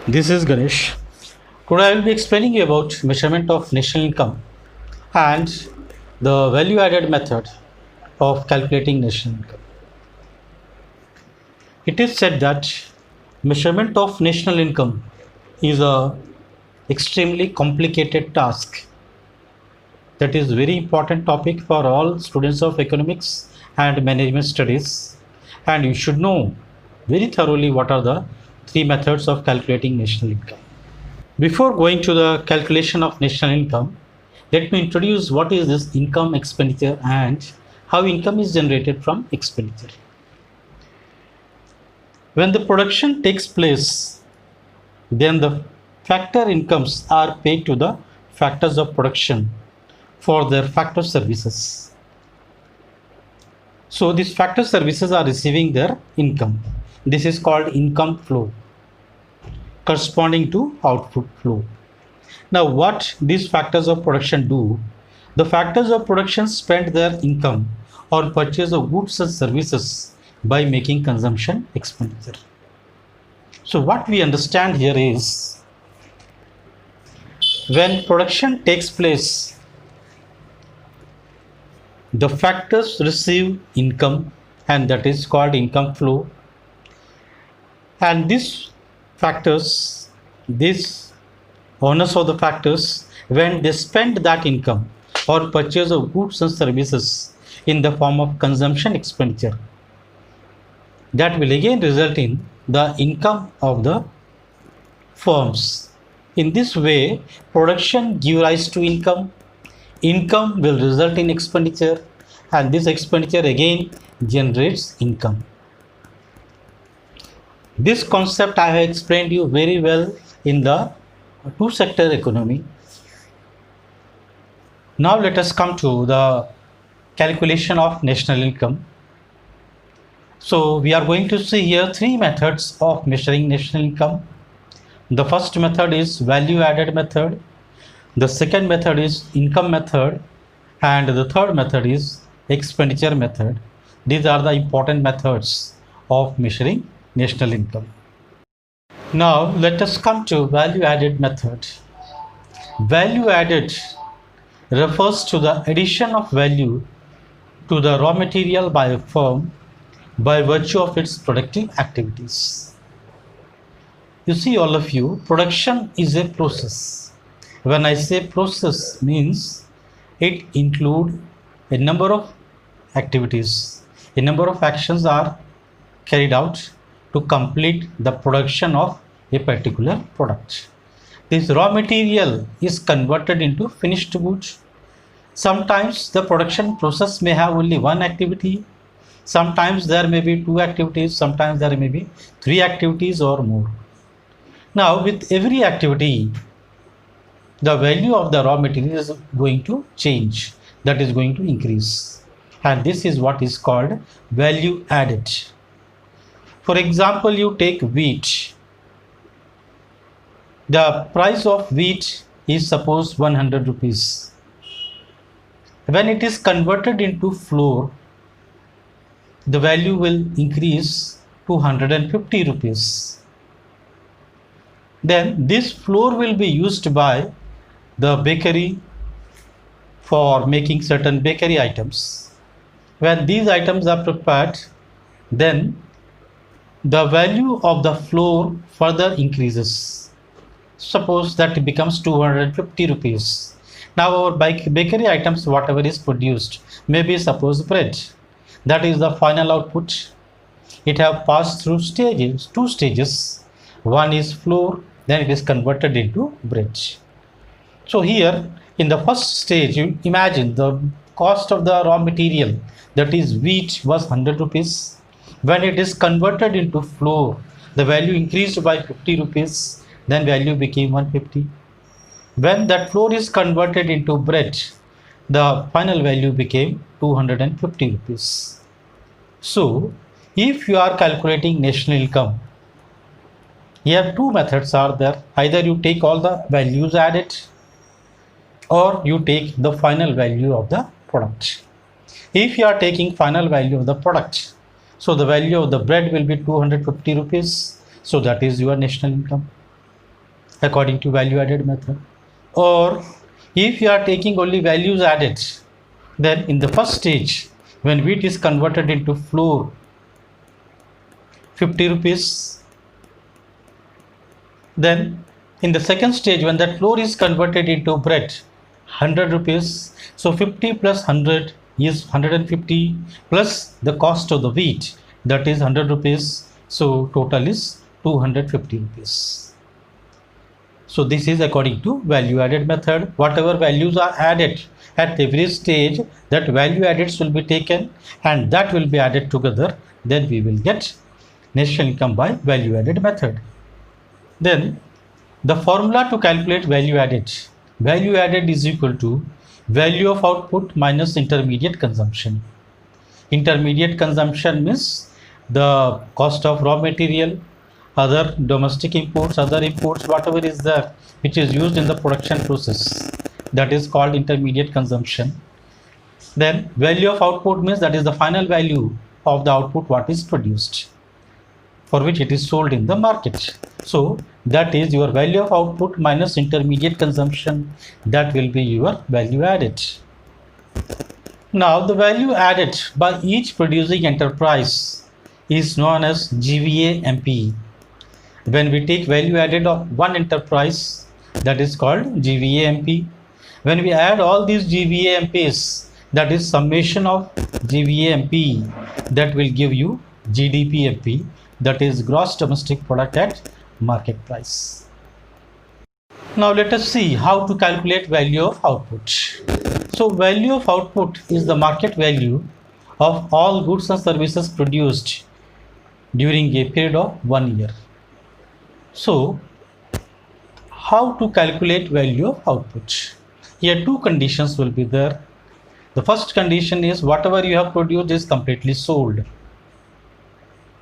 This is Ganesh. Today I will be explaining you about measurement of national income and the value added method of calculating national income. It is said that measurement of national income is a extremely complicated task that is very important topic for all students of economics and management studies, and you should know very thoroughly what are the three methods of calculating national income. Before going to the calculation of national income, let me introduce what is this income expenditure and how income is generated from expenditure. When the production takes place, then the factor incomes are paid to the factors of production for their factor services. So these factor services are receiving their income. This is called income flow corresponding to output flow. Now what these factors of production do? The factors of production spend their income on purchase of goods and services by making consumption expenditure. So what we understand here is when production takes place, the factors receive income and that is called income flow, and these factors, these owners of the factors, when they spend that income or purchase of goods and services in the form of consumption expenditure, that will again result in the income of the firms. In this way, production gives rise to income, income will result in expenditure, and this expenditure again generates income. This concept I have explained you very well in the two-sector economy. Now let us come to the calculation of national income. So we are going to see here three methods of measuring national income. The first method is value added method, the second method is income method, and the third method is expenditure method. These are the important methods of measuring national income. Now let us come to value added method. Value added refers to the addition of value to the raw material by a firm by virtue of its productive activities. You see, all of you, production is a process. When I say process, means it includes a number of activities, a number of actions are carried out to complete the production of a particular product. This raw material is converted into finished goods. Sometimes the production process may have only one activity, sometimes there may be two activities, sometimes there may be three activities or more. Now with every activity, the value of the raw material is going to change, that is going to increase, and this is what is called value added. For example, you take wheat. The price of wheat is suppose 100 rupees. When it is converted into flour, the value will increase to 150 rupees. Then this flour will be used by the bakery for making certain bakery items. When these items are prepared, then the value of the flour further increases. Suppose that it becomes 250 rupees. Now our bakery items, whatever is produced, maybe suppose bread. That is the final output. It have passed through stages, two stages. One is flour, then it is converted into bread. So here in the first stage, you imagine the cost of the raw material, that is wheat, was 100 rupees. When it is converted into flour, the value increased by 50 rupees, then value became 150. When that flour is converted into bread, the final value became 250 rupees. So if you are calculating national income, you have two methods are there. Either you take all the values added or you take the final value of the product. If you are taking final value of the product, so the value of the bread will be 250 rupees. So that is your national income. according to value added method. Or if you are taking only values added, then in the first stage, when wheat is converted into flour, 50 rupees. Then in the second stage, when that flour is converted into bread, 100 rupees. So 50 plus 100 is 150 plus the cost of the wheat, that is 100 rupees. So total is 250 rupees. So this is according to value added method. Whatever values are added at every stage, that value added will be taken and that will be added together. Then we will get national income by value added method. Then the formula to calculate value added. Value added is equal to value of output minus intermediate consumption. Intermediate consumption means the cost of raw material, other domestic imports, other imports, whatever is there which is used in the production process, that is called intermediate consumption. Then value of output means that is the final value of the output what is produced, for which it is sold in the market. So that is your value of output minus intermediate consumption, that will be your value added. Now the value added by each producing enterprise is known as GVA MP. When we take value added of one enterprise, that is called GVA MP. When we add all these GVA MPs, that is summation of GVA MP, that will give you GDP MP, that is gross domestic product at market price. Now let us see how to calculate value of output. So value of output is the market value of all goods and services produced during a period of 1 year. So how to calculate value of output? Here two conditions will be there. The first condition is whatever you have produced is completely sold.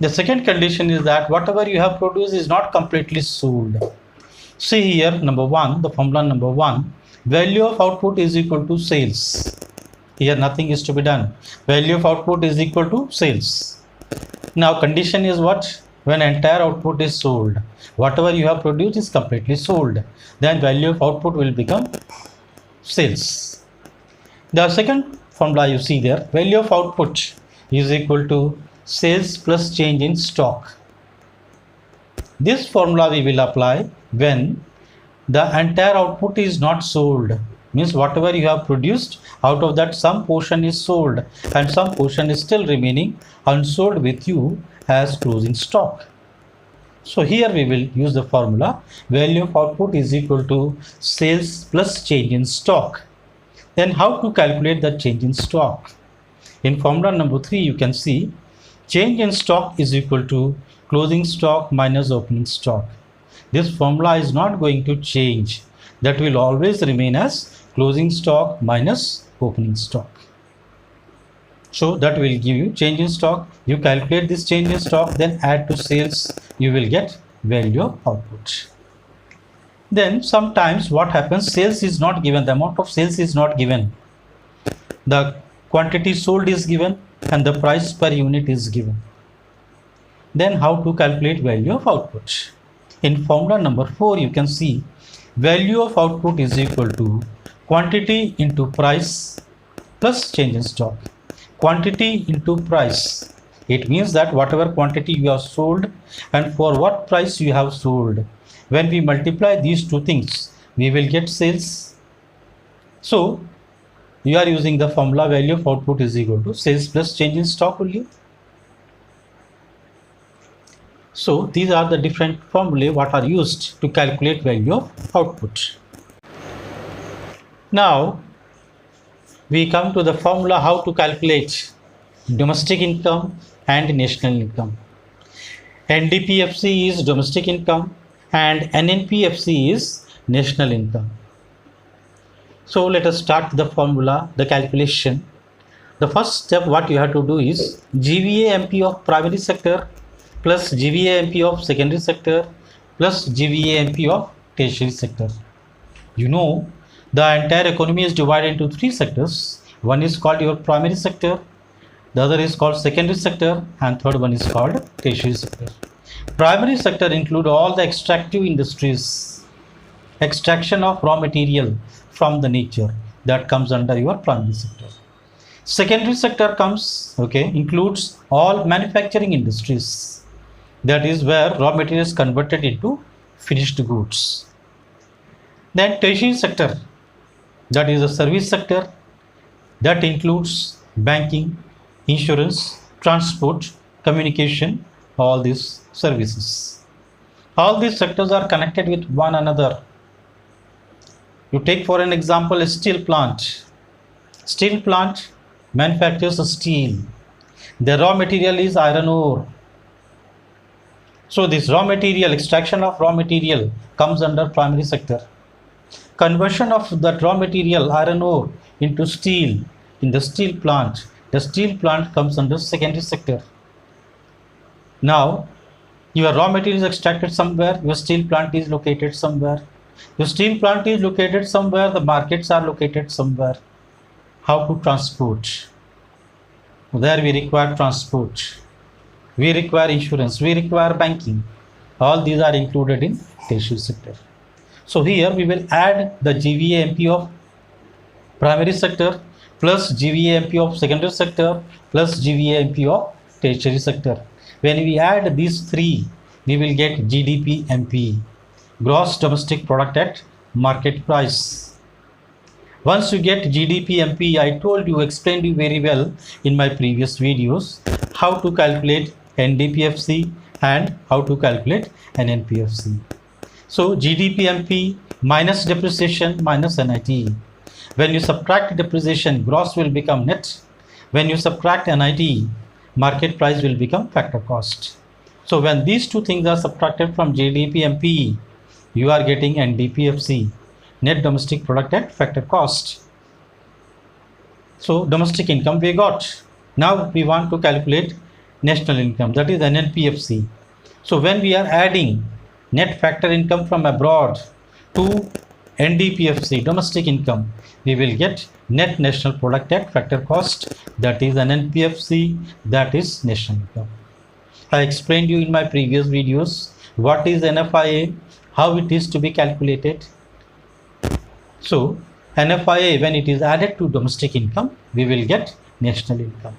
The second condition is that whatever you have produced is not completely sold. See here, number one, the formula number one, value of output is equal to sales. Here nothing is to be done. Value of output is equal to sales. Now condition is what? When entire output is sold. Whatever you have produced is completely sold. Then value of output will become sales. The second formula you see there, value of output is equal to sales plus change in stock. This formula we will apply when the entire output is not sold. Means whatever you have produced, out of that some portion is sold and some portion is still remaining unsold with you as closing stock. So here we will use the formula value of output is equal to sales plus change in stock. Then how to calculate the change in stock? In formula number 3 you can see change in stock is equal to closing stock minus opening stock. This formula is not going to change. That will always remain as closing stock minus opening stock. So that will give you change in stock. You calculate this change in stock, then add to sales, you will get value of output. Then sometimes what happens, sales is not given, the amount of sales is not given. The quantity sold is given and the price per unit is given. Then how to calculate value of output? In formula number 4 you can see value of output is equal to quantity into price plus change in stock. Quantity into price, it means that whatever quantity you have sold and for what price you have sold, when we multiply these two things we will get sales. So you are using the formula value of output is equal to sales plus change in stock only. So these are the different formulae what are used to calculate value of output. Now we come to the formula how to calculate domestic income and national income. NDPFC is domestic income and NNPFC is national income. So let us start the formula, the calculation. The first step what you have to do is GVA MP of primary sector plus GVA MP of secondary sector plus GVA MP of tertiary sector. You know the entire economy is divided into 3 sectors. One is called your primary sector, the other is called secondary sector, and third one is called tertiary sector. Primary sector include all the extractive industries extraction of raw material from the nature, that comes under your primary sector. Secondary sector comes, includes all manufacturing industries, that is where raw material is converted into finished goods. Then tertiary sector, that is the service sector, that includes banking, insurance, transport, communication, all these services. All these sectors are connected with one another. You take for an example a steel plant. Steel plant manufactures steel. The raw material is iron ore. So this raw material, extraction of raw material, comes under primary sector. Conversion of that raw material, iron ore, into steel in the steel plant, the steel plant comes under secondary sector. Now your raw material is extracted somewhere, your steel plant is located somewhere. Your steel plant is located somewhere, the markets are located somewhere. How to transport? There we require transport, we require insurance, we require banking. All these are included in tertiary sector. So here we will add the GVA-MP of primary sector plus GVA-MP of secondary sector plus GVA-MP of tertiary sector. When we add these three, we will get GDP-MP, gross domestic product at market price. Once you get GDP-MP, I told you, explained you very well in my previous videos how to calculate NDPFC and how to calculate NNPFC. So GDP-MP minus depreciation minus NIT. When you subtract depreciation, gross will become net. When you subtract NIT, market price will become factor cost. So when these two things are subtracted from GDP-MP, you are getting NDPFC, net domestic product at factor cost. So domestic income we got. Now we want to calculate national income, that is NNPFC. So when we are adding net factor income from abroad to NDPFC, domestic income, we will get net national product at factor cost, that is NNPFC, that is national income. I explained you in my previous videos what is NFIA, how it is to be calculated. So NFIA, when it is added to domestic income, we will get national income.